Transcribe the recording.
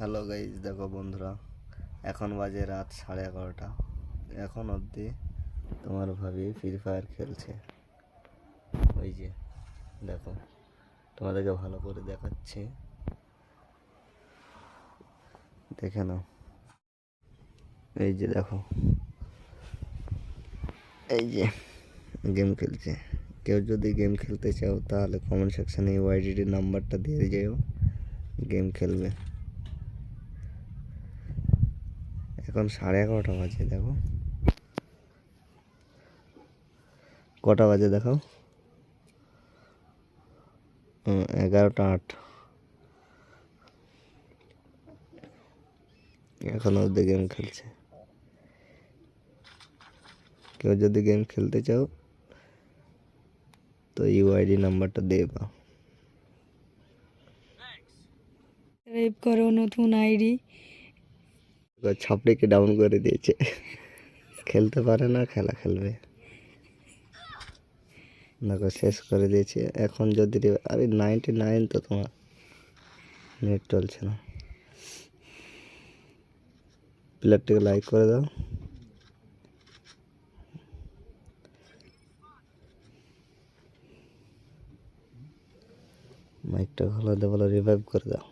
Hello guys, দেখো বন্ধুরা, এখন বাজে রাত 11:30। এখন অবধি তোমার ভাবি ফ্রি ফায়ার খেলছে। ওই যে দেখো, তোমাদেরকে ভালো করে দেখাচ্ছি, দেখে নাও। এই যে দেখো, এই যে গেম খেলছে। কেউ যদি গেম খেলতে চাও তাহলে কমেন্ট সেকশানে ওয়াইডির নাম্বারটা দিয়ে যেও, গেম খেলবে। এখন 11:30 বাজে। দেখো কটা বাজে দেখো, 11:08। এখন অবধি গেম খেলছে। কেউ যদি গেম খেলতে চাও তো ইউআইডি নাম্বারটা দিয়ে দাও। সাবস্ক্রাইব করো নতুন আইডি। ছাপড়িকে ডাউন করে দিয়েছে, খেলতে পারে না, খেলা খেলবে। দেখো শেষ করে দিয়েছে। এখন যদি আরে 99 তো তোমার নেট চলছে না। প্লেয়ারটিকে লাইক করে দাও। মাইকটা ভালো দেবো, রিভাইভ করে দাও।